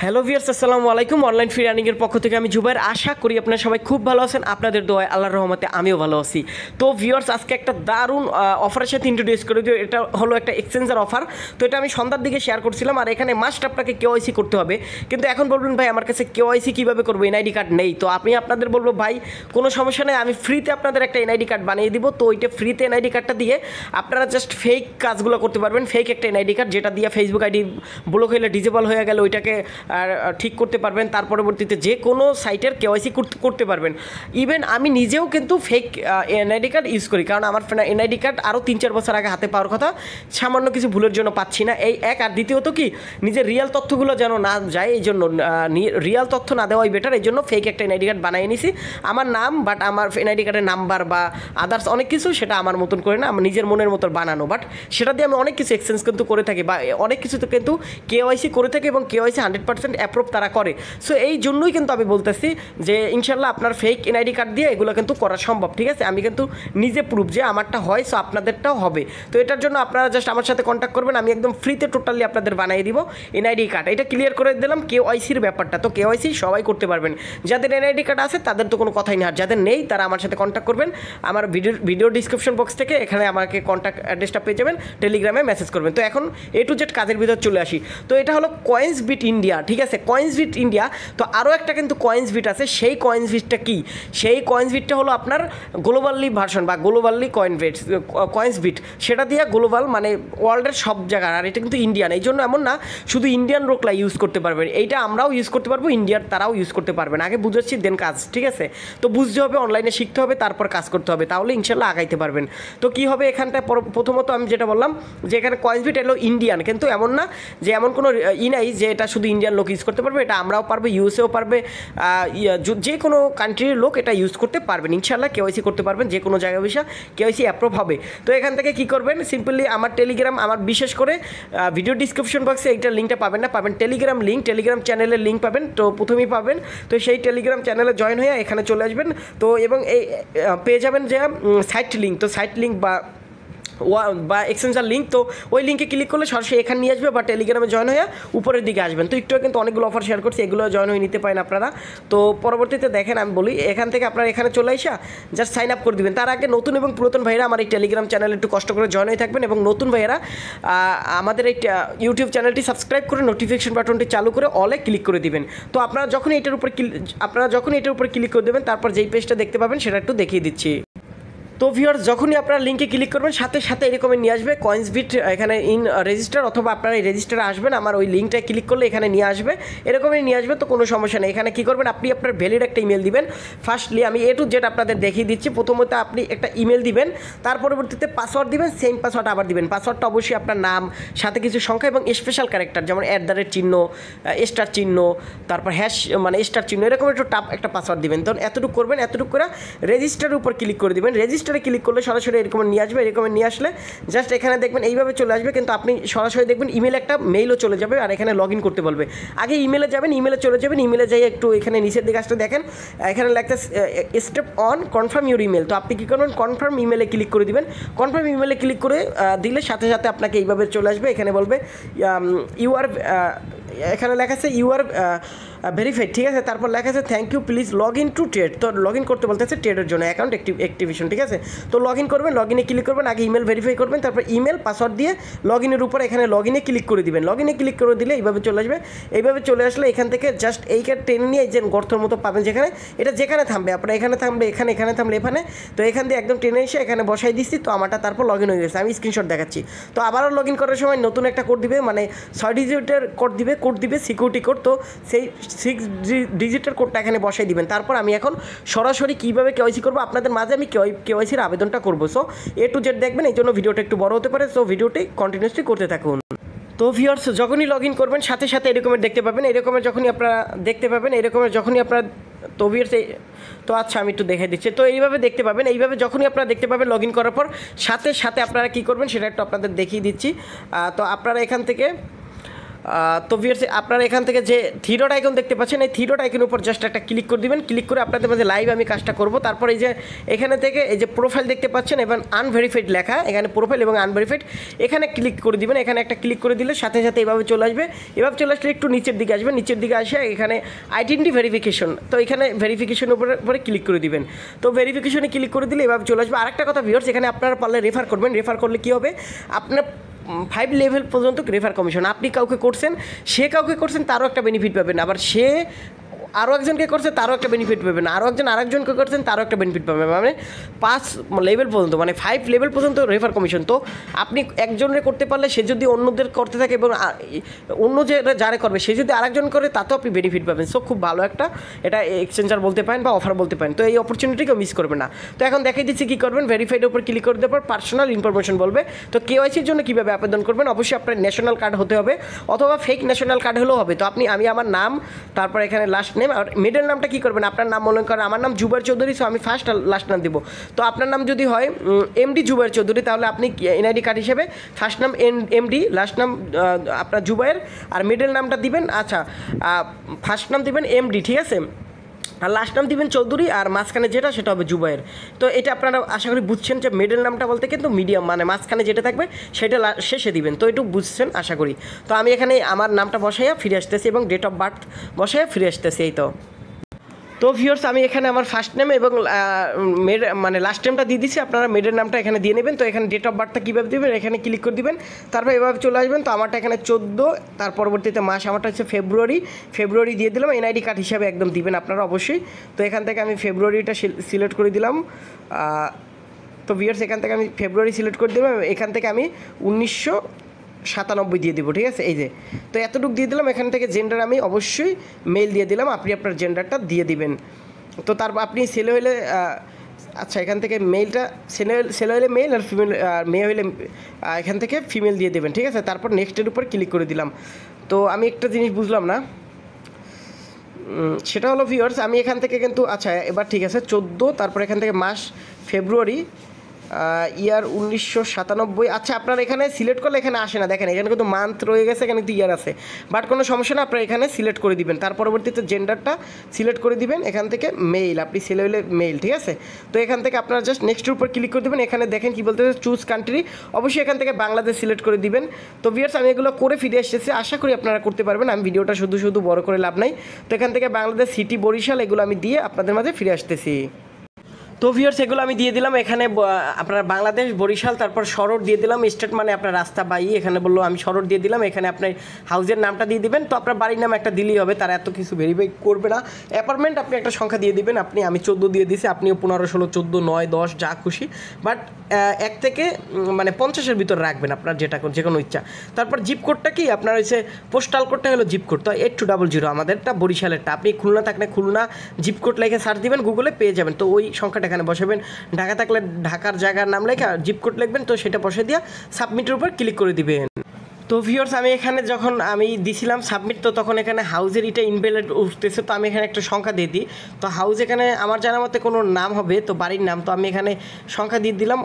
Hello viewers, আসসালামু আলাইকুম। Online free রানিংয়ের পক্ষ থেকে আমি জুবাইর। আশা করি আপনারা সবাই খুব ভালো আছেন। আপনাদের দোয়ায় আল্লাহর রহমতে আমিও ভালো আছি। তো ভিউয়ার্স, আজকে একটা দারুণ অফারের সাথে ইন্ট্রোডিউস করে দিও। এটা হলো একটা এক্সচেঞ্জার অফার। তো এটা আমি সন্ধ্যার দিকে শেয়ার করছিলাম। আর এখানে মাস্ট আপনাকে কেওয়াইসি করতে হবে। কিন্তু এখন বলবেন ভাই আমার কাছে কেওয়াইসি কীভাবে করবো, এনআইডি কার্ড নেই। তো আমি আপনাদের বলবো ভাই কোনো সমস্যা নেই, আমি ফ্রিতে আপনাদের একটা এনআইডি কার্ড বানিয়ে দিব। তো ওইটা ফ্রিতে এনআইডি কার্ডটা দিয়ে আপনারা জাস্ট ফেক কাজগুলো করতে পারবেন। ফেক একটা এনআইডি কার্ড যেটা দিয়ে ফেসবুক আইডি ব্লক হলে ডিজেবল হয়ে গেলে ওইটাকে ঠিক করতে পারবেন। তার পরবর্তীতে যে কোনো সাইটের কেওয়াইসি করতে পারবেন। ইভেন আমি নিজেও কিন্তু ফেক এনআইডি কার্ড ইউজ করি, কারণ আমার এনআইডি কার্ড আরও 3-4 বছর আগে হাতে পাওয়ার কথা, সামান্য কিছু ভুলের জন্য পাচ্ছি না। এই এক। আর দ্বিতীয়ত কি, নিজের রিয়াল তথ্যগুলো যেন না যায়, এই জন্য রিয়াল তথ্য না দেওয়াই বেটার। এই জন্য ফেক একটা এনআইডি কার্ড বানিয়ে নিছি আমার নাম, বাট আমার এনআইডি কার্ডের নাম্বার বা আদার্স অনেক কিছু সেটা আমার মতন করে না, আমার নিজের মনের মতো বানানো। বাট সেটা দিয়ে আমি অনেক কিছু এক্সচেঞ্জ কিন্তু করে থাকি, বা অনেক কিছুতে কিন্তু কেওয়াইসি করে থাকি, এবং কেওয়াইসি 100% অ্যাপ্রুভ তারা করে। সো এই জন্যই কিন্তু আমি বলতেছি যে ইনশাল্লাহ আপনার ফেক এনআইডি কার্ড দিয়ে এগুলো কিন্তু করা সম্ভব। ঠিক আছে, আমি কিন্তু নিজে প্রুফ যে আমারটা হয়, সো আপনাদেরটাও হবে। তো এটার জন্য আপনারা জাস্ট আমার সাথে কন্ট্যাক্ট করবেন, আমি একদম ফ্রিতে টোটালি আপনাদের বানিয়ে দিব এনআইডি কার্ড। এটা ক্লিয়ার করে দিলাম কেওয়াইসির ব্যাপারটা। তো কেওয়াইসি সবাই করতে পারবেন, যাদের এনআইডি কার্ড আছে তাদের তো কোনো কথাই না। আর যাদের নেই তারা আমার সাথে কন্ট্যাক্ট করবেন। আমার ভিডিও ডিসক্রিপশন বক্স থেকে এখানে আমাকে কন্ট্যাক্ট অ্যাড্রেসটা পেয়ে যাবেন, টেলিগ্রামে মেসেজ করবেন। তো এখন এ টু জেড কাজের ভিতর চলে আসি। তো এটা হলো কয়েন্স বিট ইন্ডিয়া। ঠিক আছে, কয়েন্স বিট ইন্ডিয়া। তো আরও একটা কিন্তু কয়েন্স বিট আছে। সেই কয়েন্স বিটটা কি? সেই কয়েন্স বিটটা হলো আপনার গ্লোবালি ভার্সন বা গ্লোবালি কয়েন্স বিট। সেটা দিয়ে গ্লোবাল মানে ওয়ার্ল্ডের সব জায়গার। আর এটা কিন্তু ইন্ডিয়ান, এই জন্য এমন না শুধু ইন্ডিয়ান লোকরা ইউজ করতে পারবেন, এইটা আমরাও ইউজ করতে পারবো, ইন্ডিয়ার তারাও ইউজ করতে পারবেন। আগে বুঝাচ্ছি দেন কাজ। ঠিক আছে, তো বুঝতে হবে, অনলাইনে শিখতে হবে, তারপর কাজ করতে হবে, তাহলে ইনশাল্লাহ আগাইতে পারবেন। তো কী হবে এখানটায়, প্রথমত আমি যেটা বললাম যে এখানে কয়েন্স বিট এলো ইন্ডিয়ান, কিন্তু এমন না যে এমন কোনো নাই যে এটা শুধু ইন্ডিয়ান লোক ইউজ করতে পারবে। এটা আমরাও পারবো, ইউএসএও পারবে, যে কোনো কান্ট্রির লোক এটা ইউজ করতে পারবেন। ইনশাল্লাহ কেওয়াইসি করতে পারবেন, যে কোনো জায়গায় বসে কেওয়াইসি অ্যাপ্রুভ হবে। তো এখান থেকে কী করবেন, সিম্পলি আমার টেলিগ্রাম, আমার বিশেষ করে ভিডিও ডিসক্রিপশন বক্সে এইটার লিঙ্কটা পাবেন না, পাবেন টেলিগ্রাম লিঙ্ক, টেলিগ্রাম চ্যানেলের লিঙ্ক পাবেন। তো প্রথমেই পাবেন, তো সেই টেলিগ্রাম চ্যানেলে জয়েন হয়ে এখানে চলে আসবেন। তো এবং এই পেয়ে যাবেন যে সাইট লিঙ্ক, তো সাইট লিঙ্ক বা এক্সচেঞ্জার লিঙ্ক। তো ওই লিঙ্কে ক্লিক করলে সরাসরি এখানে নিয়ে আসবে, বা টেলিগ্রামে জয়েন হয়ে উপরের দিকে আসবেন। তো একটু কিন্তু অনেকগুলো অফার শেয়ার করছি, এগুলো জয়েন হয়ে নিতে পারেন আপনারা। তো পরবর্তীতে দেখেন আমি বলি, এখান থেকে আপনারা এখানে চলে আসা জাস্ট সাইন আপ করে দেবেন। তার আগে নতুন এবং পুরাতন ভাইয়েরা আমার এই টেলিগ্রাম চ্যানেলে একটু কষ্ট করে জয়েন হয়ে থাকবেন, এবং নতুন ভাইয়েরা আমাদের এই ইউটিউব চ্যানেলটি সাবস্ক্রাইব করে নোটিফিকেশন বাটনটি চালু করে অলে ক্লিক করে দিবেন। তো আপনারা যখন এটার উপর ক্লিক করে দেবেন, তারপর যেই পেজটা দেখতে পাবেন সেটা একটু দেখিয়ে দিচ্ছি। তো ভিউয়ার্স, যখনই আপনারা লিঙ্কে ক্লিক করবেন সাথে সাথে এরকমের নিয়ে আসবে কয়েন্স বিট এখানে ইন রেজিস্টার, অথবা আপনারা এই রেজিস্টারে আসবেন, আমার ওই লিঙ্কটায় ক্লিক করলে এখানে নিয়ে আসবে, এরকমই নিয়ে আসবে। তো কোনো সমস্যা নেই। এখানে কী করবেন, আপনি আপনার ভ্যালিড একটা ইমেল দিবেন। ফার্স্টলি আমি এ টু জেড আপনাদের দেখিয়ে দিচ্ছি। প্রথমত আপনি একটা ইমেল দিবেন, তার পরবর্তীতে পাসওয়ার্ড দিবেন, সেম পাসওয়ার্ড আবার দিবেন। পাসওয়ার্ডটা অবশ্যই আপনার নাম, সাথে কিছু সংখ্যা এবং স্পেশাল ক্যারেক্টার, যেমন @ চিহ্ন, স্টার চিহ্ন, তারপর হ্যাশ মানে স্টার চিহ্ন, এরকম একটু টাপ একটা পাসওয়ার্ড দিবেন। তখন এতটুকু করবেন, এতটুকু করে রেজিস্টারের উপর ক্লিক করে দেবেন। রেজিস্টারে ক্লিক করলে সরাসরি এরকম নিয়ে আসবে। এরকম নিয়ে আসলে জাস্ট এখানে দেখবেন এইভাবে চলে আসবে, কিন্তু আপনি সরাসরি দেখবেন ইমেলে একটা মেইলও চলে যাবে, আর এখানে লগ ইন করতে বলবে। আগে ইমেলে যাবেন, ইমেলে চলে যাবেন, ইমেলে যাই একটু এখানে নিচের দিকে আসতে দেখেন এখানে লেখা step on confirm your email. তো আপনি কী করবেন, কনফার্ম ইমেলে ক্লিক করে দিবেন। কনফার্ম ইমেলে ক্লিক করে দিলে সাথে সাথে আপনাকে এইভাবে চলে আসবে। এখানে বলবে এখানে লেখা আছে ইউ আর ভেরিফাইড। ঠিক আছে, তারপর লেখা আছে thank you, please log in to trade. তো লগ ইন করতে বলতেছে ট্রেডের জন্য, অ্যাকাউন্ট অ্যাক্টিভেশন। ঠিক আছে, তো লগ ইন করবেন, লগ ইনে ক্লিক করবেন, আগে ইমেল ভেরিফাই করবেন, তারপর ইমেল পাসওয়ার্ড দিয়ে লগ ইনের উপর এখানে লগ ইনে ক্লিক করে দিবেন। লগ ইনে ক্লিক করে দিলে এইভাবে চলে আসবে। এইভাবে চলে আসলে এখান থেকে জাস্ট এইখানে টেনে নিয়ে যে গর্তর মতো পাবেন, যেখানে এটা যেখানে থামবে, আপনার এখানে থামবে, এখানে থামলে এখানে, তো এখান দিয়ে একদম টেনে এসে এখানে বসাই দিচ্ছি। তো আমারটা তারপর লগ ইন হয়ে গেছে, আমি স্ক্রিনশট দেখাচ্ছি। তো আবারও লগ ইন করার সময় নতুন একটা কোড দিবে, মানে 6 ডিজিটের কোড দিবে সিকিউরিটি কোড। তো সেই 6 ডিজিটের কোডটা এখানে বসাই দিবেন। তারপর আমি এখন সরাসরি কীভাবে কেওয়াইসি করবো আপনাদের মাঝে আমি কেওয়াইসির আবেদনটা করবো। সো এ টু জেড দেখবেন, এই জন্য ভিডিওটা একটু বড় হতে পারে। সো ভিডিওটি কন্টিনিউসলি করতে থাকুন। তো ভিউয়ার্স, যখনই লগ ইন করবেন সাথে সাথে এরকমের দেখতে পাবেন, এরকমের যখনই আপনারা দেখতে পাবেন, এরকমের যখনই আপনারা, তো ভিউয়ার্স তো আচ্ছা আমি একটু দেখে দিচ্ছি। তো এইভাবে দেখতে পাবেন, এইভাবে যখনই আপনারা দেখতে পাবেন লগ ইন করার পর সাথে সাথে আপনারা কী করবেন সেটা একটু আপনাদের দেখিয়ে দিচ্ছি। তো আপনারা এখান থেকে তো ভিউয়ার্স আপনারা এখান থেকে যে থ্রি ডট আইকন দেখতে পাচ্ছেন, এই থ্রি ডট আইকনের উপর জাস্ট একটা ক্লিক করে দিবেন। ক্লিক করে আপনাদের মাঝে লাইভ আমি কাজটা করব। তারপর এই যে এখানে থেকে এই যে প্রোফাইল দেখতে পাচ্ছেন এবং আনভেরিফাইড লেখা, এখানে প্রোফাইল এবং আনভেরিফাইড এখানে ক্লিক করে দিবেন। এখানে একটা ক্লিক করে দিলে সাথে সাথে এভাবে চলে আসবে। এভাবে চলে আসলে একটু নিচের দিকে আসবে, নিচের দিকে আসে এখানে আইডেন্টি ভেরিফিকেশন, তো এখানে ভেরিফিকেশনের উপরে ক্লিক করে দিবেন। তো ভেরিফিকেশনে ক্লিক করে দিলে এভাবে চলে আসবে। আরেকটা কথা ভিউয়ার্স, এখানে আপনারা পারলে রেফার করবেন। রেফার করলে কী হবে, আপনার 5 লেভেল পর্যন্ত রেফার কমিশন, আপনি কাউকে করছেন, সে কাউকে করছেন, তারও একটা বেনিফিট পাবেন, আবার সে আরও একজনকে করছে তারও একটা বেনিফিট পাবেন, আরও একজন আরেকজনকে করছেন তারও একটা বেনিফিট পাবেন, মানে 5 লেভেল পর্যন্ত, মানে 5 লেভেল পর্যন্ত রেফার কমিশন। তো আপনি একজনের করতে পারলে সে যদি অন্যদের করতে থাকে এবং অন্য যে যারা করবে সে যদি আরেকজন করে তাতেও আপনি বেনিফিট পাবেন। সো খুব ভালো একটা এটা এক্সচেঞ্জার বলতে পারেন বা অফার বলতে পারেন। তো এই অপরচুনিটিকেও মিস করবেন না। তো এখন দেখাই দিচ্ছি কী করবেন। ভেরিফাইডের উপর ক্লিক করে দেওয়ার পর পার্সোনাল ইনফরমেশন বলবে। তো কেওয়াইসির জন্য কীভাবে আবেদন করবেন, অবশ্যই আপনার ন্যাশনাল কার্ড হতে হবে অথবা ফেক ন্যাশনাল কার্ড হলেও হবে। তো আমি আমার নাম, তারপর এখানে লাস্ট নেম আর মিডল নামটা কী করবেন, আপনার নাম মনে করেন আমার নাম জুবাইর চৌধুরী, সো আমি ফার্স্ট আর লাস্ট নাম দেবো। তো আপনার নাম যদি হয় এমডি জুবাইর চৌধুরী, তাহলে আপনি এনআইডি কার্ড হিসেবে ফার্স্ট নাম এমডি, লাস্ট নাম আপনার জুবাইর আর মিডল নামটা দিবেন, আচ্ছা ফার্স্ট নাম দিবেন এমডি, ঠিক আছে, আর লাস্ট নাম দিবেন চৌধুরী, আর মাঝখানে যেটা সেটা হবে জুবাইর। তো এটা আপনারা আশা করি বুঝছেন যে মিডল নামটা বলতে কিন্তু মিডিয়াম, মানে মাঝখানে যেটা থাকবে সেটা শেষে দিবেন। তো একটু বুঝছেন আশা করি। তো আমি এখানে আমার নামটা বসাইয়া ফিরে আসতেছি এবং ডেট অফ বার্থ বসাইয়া ফিরে আসতেছি। এই তো ভিউয়ার্স আমি এখানে আমার ফার্স্ট নেম এবং মানে লাস্ট নেমটা দিয়ে দিচ্ছি, আপনারা মিডল নামটা এখানে দিয়ে নেবেন। তো এখানে ডেট অফ বার্থটা কীভাবে দেবেন, এখানে ক্লিক করে দিবেন, তারপর এভাবে চলে আসবেন। তো আমারটা এখানে 14, তার পরবর্তীতে মাস আমারটা হচ্ছে ফেব্রুয়ারি দিয়ে দিলাম, এনআইডি কার্ড হিসাবে একদম দিবেন আপনারা অবশ্যই। তো এখান থেকে আমি ফেব্রুয়ারিটা সিলেক্ট করে দিলাম। তো ভিউয়ার্স এখান থেকে আমি ফেব্রুয়ারি সিলেক্ট করে দিলাম, এখান থেকে আমি 1997 দিয়ে দিব, ঠিক আছে। এই যে তো এতটুকু দিয়ে দিলাম। এখান থেকে জেন্ডার আমি অবশ্যই মেল দিয়ে দিলাম, আপনি আপনার জেন্ডারটা দিয়ে দিবেন। তো তারপর আপনি ছেলে হলে আচ্ছা এখান থেকে মেলটা ছেলে হলে মেল আর ফিমেল, আর মেয়ে হলে এখান থেকে ফিমেল দিয়ে দেবেন, ঠিক আছে। তারপর নেক্সটের উপর ক্লিক করে দিলাম। তো আমি একটা জিনিস বুঝলাম না, সেটা হলো ভিউয়ার্স আমি এখান থেকে কিন্তু আচ্ছা এবার ঠিক আছে 14, তারপর এখান থেকে মাস ফেব্রুয়ারি, ইয়ার 1997। আচ্ছা আপনার এখানে সিলেক্ট করলে এখানে আসে না, দেখেন এখানে কিন্তু মান্থ রয়ে গেছে, এখানে কিন্তু ইয়ার আছে, বাট কোনো সমস্যা না, আপনার এখানে সিলেক্ট করে দিবেন। তার পরবর্তীতে জেন্ডারটা সিলেক্ট করে দিবেন, এখান থেকে মেল, আপনি ছেলে হলে মেল, ঠিক আছে। তো এখান থেকে আপনারা জাস্ট নেক্সটের উপর ক্লিক করে দেবেন। এখানে দেখেন কী বলতে চুজ কান্ট্রি, অবশ্যই এখান থেকে বাংলাদেশ সিলেক্ট করে দিবেন। তো ভিউয়ার্স আমি এগুলো করে ফিরে এসেছি, আশা করি আপনারা করতে পারবেন, আমি ভিডিওটা শুধু বড় করে লাভ নাই। তো এখান থেকে বাংলাদেশ সিটি বরিশাল এগুলো আমি দিয়ে আপনাদের মাঝে ফিরে আসতেছি। তো ভিউয়ার্স এগুলো আমি দিয়ে দিলাম, এখানে আপনার বাংলাদেশ বরিশাল, তারপর শহর দিয়ে দিলাম, স্টেট মানে আপনার রাস্তা বাই, এখানে বললো আমি শহর দিয়ে দিলাম, এখানে আপনার হাউজের নামটা দিয়ে দিবেন। তো আপনার বাড়ির নাম একটা দিলেই হবে, তারা এত কিছু ভেরিফাই করবে না। অ্যাপার্টমেন্ট আপনি একটা সংখ্যা দিয়ে দিবেন, আমি 14 দিয়ে দিয়েছি, আপনিও 15, 16, 14, 9, 10 যা খুশি, বাট 1 থেকে মানে 50-এর ভিতর রাখবেন আপনার যে কোনো ইচ্ছা। তারপর জিপ কোডটা কি আপনার হচ্ছে পোস্টাল কোডটা হলো জিপ কোড, তো 8200 আমাদেরটা বরিশালেরটা, আপনি খুলনা থাকলে খুলনা জিপ কোড লিখে সার্চ দিবেন, গুগলে পেয়ে যাবেন। তো ওই সংখ্যাটা এখানে বসাবেন, ঢাকা থাকলে ঢাকার জায়গার নাম লেখা জিপ কোড লিখবেন, তো সেটা বসে দিয়ে সাবমিটের উপর ক্লিক করে দিবেন। তো ভিউয়ার্স আমি এখানে যখন আমি দিছিলাম সাবমিট, তো তখন এখানে হাউজের এটা ইনভ্যালিড উঠতেছে, তো আমি এখানে একটা সংখ্যা দিয়ে দিই। তো হাউজ এখানে আমার জানার মতে কোনো নাম হবে, তো বাড়ির নাম, তো আমি এখানে সংখ্যা দিয়ে দিলাম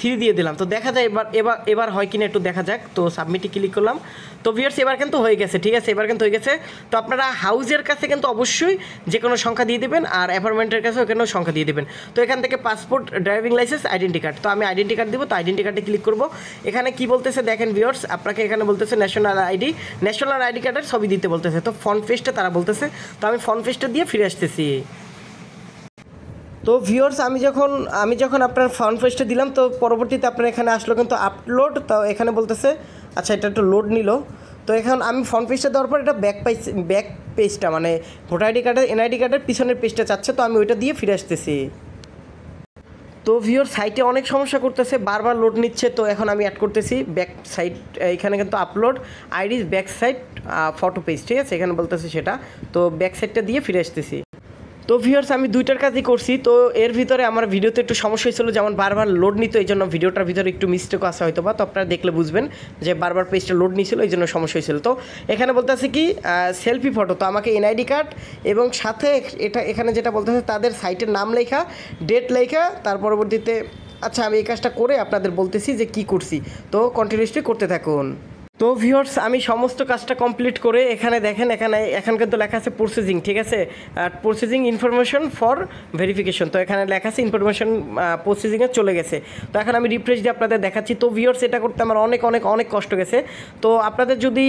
3 দিয়ে দিলাম। তো দেখা যায় এবার হয় কিনা একটু দেখা যাক। তো সাবমিটে ক্লিক করলাম। তো ভিউয়ার্স এবার কিন্তু হয়ে গেছে, ঠিক আছে, এবার কিন্তু হয়ে গেছে। তো আপনারা হাউজের কাছে কিন্তু অবশ্যই যে কোনো সংখ্যা দিয়ে দেবেন, আর অ্যাপার্টমেন্টের কাছে ওখানেও সংখ্যা দিয়ে দেবেন। তো এখান থেকে passport, driving licence, identity card, তো আমি আইডেন্টি কার্ড দিব। তো আইডেন্টি কার্ডে ক্লিক করব। এখানে কি বলতেছে দেখেন ভিউয়ার্স, আপনাকে এখানে বলতেছে ন্যাশনাল আইডি কার্ডের ছবি দিতে বলতেছে। তো ফ্রন্ট পেজটা তারা বলতেছে, তো আমি ফ্রন্ট পেজটা দিয়ে ফিরে আসতেছি। তো ভিউয়ার্স আমি যখন আপনার ফ্রন্ট পেজটা দিলাম, তো পরবর্তীতে আপনার এখানে আসলো কিন্তু আপলোড, তো এখানে বলতেছে আচ্ছা এটা একটু লোড নিল। তো এখন আমি ফ্রন্ট পেজটা দেওয়ার পর এটা ব্যাক পেজটা মানে ভোটার আইডি কার্ডের এনআইডি কার্ডের পিছনের পেজটা চাচ্ছে, তো আমি ওইটা দিয়ে ফিরে আসতেছি। তো ভিউয়ার সাইটে অনেক সমস্যা করতেছে, বারবার লোড নিচ্ছে। তো এখন আমি অ্যাড করতেছি ব্যাক সাইড, এখানে কিন্তু upload ID back side photo page, ঠিক আছে, এখানে বলতেছে সেটা। তো ব্যাক সাইডটা দিয়ে ফিরে আসতেছি। তো ভিউয়ার্স আমি দুইটার কাজই করছি। তো এর ভিতরে আমার ভিডিওতে একটু সমস্যা হয়েছিল, যেমন বারবার লোড নিত, এই জন্য ভিডিওটার ভিতরে একটু মিস্টেকও আসা হয়তো বা, তো আপনারা দেখলে বুঝবেন যে বারবার পেজটা লোড নিয়েছিল, এই জন্য সমস্যা হয়েছিল। তো এখানে বলতেছে কি সেলফি ফটো, তো আমাকে এনআইডি কার্ড এবং সাথে এখানে যেটা বলতেছে তাদের সাইটের নাম লেখা, ডেট লেখা, তার পরবর্তীতে আচ্ছা আমি এই কাজটা করে আপনাদের বলতেছি যে কি করছি। তো কন্টিনিউসলি করতে থাকুন। তো তো ভিউয়ার্স আমি সমস্ত কাজটা কমপ্লিট করে এখানে দেখেন এখানে কিন্তু লেখা আছে প্রসেসিং, ঠিক আছে, প্রসেসিং ইনফরমেশন ফর ভেরিফিকেশন। তো এখানে লেখা আছে ইনফরমেশন প্রসেসিংয়ে চলে গেছে। তো এখন আমি রিফ্রেশ দিয়ে আপনাদের দেখাচ্ছি। তো ভিউয়ার্স এটা করতে আমার অনেক কষ্ট গেছে। তো আপনাদের যদি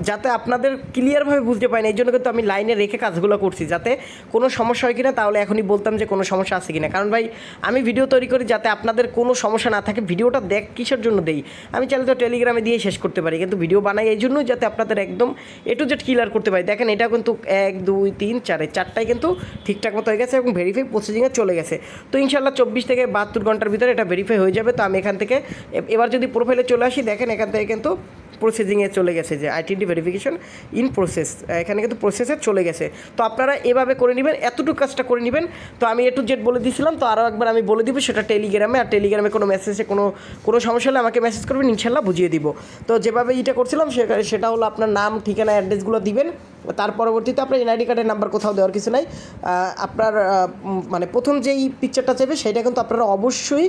যাতে আপনাদের ক্লিয়ারভাবে বুঝতে পারেন এই জন্য কিন্তু আমি লাইনে রেখে কাজগুলো করছি, যাতে কোনো সমস্যা হয় কিনা, তাহলে এখনই বলতাম যে কোনো সমস্যা আছে কিনা। কারণ ভাই আমি ভিডিও তৈরি করি যাতে আপনাদের কোনো সমস্যা না থাকে। ভিডিওটা কিসের জন্য দেই, আমি চাইলে তো টেলিগ্রামে দিয়ে শেষ করতে পারি, কিন্তু ভিডিও বানাই এই জন্য যাতে আপনাদের একদম A to Z ক্লিয়ার করতে পারি। দেখেন এটা কিন্তু 1 2 3 4 চারটাই কিন্তু ঠিকঠাক মতো হয়ে গেছে এবং ভেরিফাই প্রসেসিংয়ে চলে গেছে। তো ইনশাল্লাহ 24 থেকে 72 ঘন্টার ভিতরে এটা ভেরিফাই হয়ে যাবে। তো আমি এখান থেকে এবার যদি প্রোফাইলে চলে আসি, দেখেন এখান থেকে কিন্তু প্রসেসিংয়ে চলে গেছে, যে আইডেন্টি ভেরিফিকেশন ইন প্রসেস, এখানে কিন্তু প্রসেসে চলে গেছে। তো আপনারা এভাবে করে নেবেন, এতটুকু কাজটা করে নেবেন। তো আমি A to Z বলে দিয়েছিলাম, তো আরও একবার আমি বলে দিব সেটা টেলিগ্রামে। আর টেলিগ্রামে কোনো মেসেজে কোনো সমস্যা হলে আমাকে মেসেজ করবেন, ইনশাল্লাহ বুঝিয়ে দিব। তো যেভাবে এটা করছিলাম সেটা হলো আপনার নাম, ঠিকানা, অ্যাড্রেসগুলো দিবেন। তার পরবর্তীতে আপনার এনআইডি কার্ডের নাম্বার কোথাও দেওয়ার কিছু নাই। আপনার মানে প্রথম যেই পিকচারটা চাইবে সেটা কিন্তু আপনারা অবশ্যই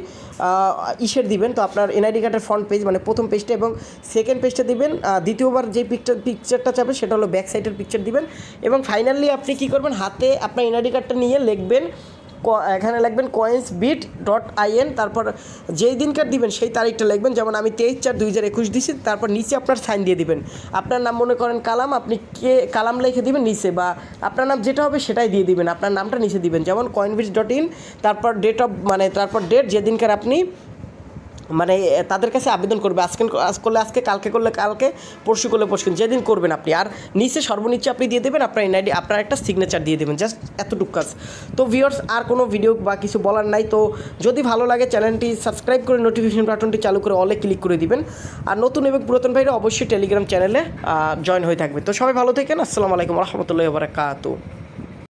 ইসের দিবেন। তো আপনার এনআইডি কার্ডের ফ্রন্ট পেজ মানে প্রথম পেজটা, এবং সেকেন্ড পেজটা দিবেন। দ্বিতীয়বার যে পিকচারটা চাইবে সেটা হলো ব্যাক সাইডের পিকচার দিবেন। এবং ফাইনালি আপনি কী করবেন, হাতে আপনার এনআইডি কার্ডটা নিয়ে লিখবেন, এখানে লিখবেন coins.in, তারপর যেই দিনকার দিবেন সেই তারিখটা লিখবেন। যেমন আমি 23/4/2021 দিছি, তারপর নিচে আপনার সাইন দিয়ে দিবেন। আপনার নাম মনে করেন কালাম, আপনি কালাম লিখে দিবেন নিচে, বা আপনার নাম যেটা হবে সেটাই দিয়ে দিবেন, আপনার নামটা নিচে দিবেন। যেমন coinbits.in, তারপর তারপর ডেট যেদিনকার আপনি মানে তাদের কাছে আবেদন করবে, আজ করলে আজকে, কালকে করলে কালকে, পরশু করলে পরশু, যেদিন করবেন আপনি। আর নিচে সর্বনিচে আপনি দিয়ে দেবেন আপনার এনআইডি, আপনার একটা সিগনেচার দিয়ে দেবেন, জাস্ট এতটুকু কাজ। তো ভিউয়ার্স আর কোনো ভিডিও বা কিছু বলার নাই। তো যদি ভালো লাগে চ্যানেলটি সাবস্ক্রাইব করে নোটিফিকেশন বাটনটি চালু করে অলে ক্লিক করে দিবেন। আর নতুন এবং পুরাতন ভাইরা অবশ্যই টেলিগ্রাম চ্যানেলে জয়েন হয়ে থাকবে। তো সবাই ভালো থাকেন, আসসালামু আলাইকুম রহমতুল্লাহি ওয়া বারাকাতুহু।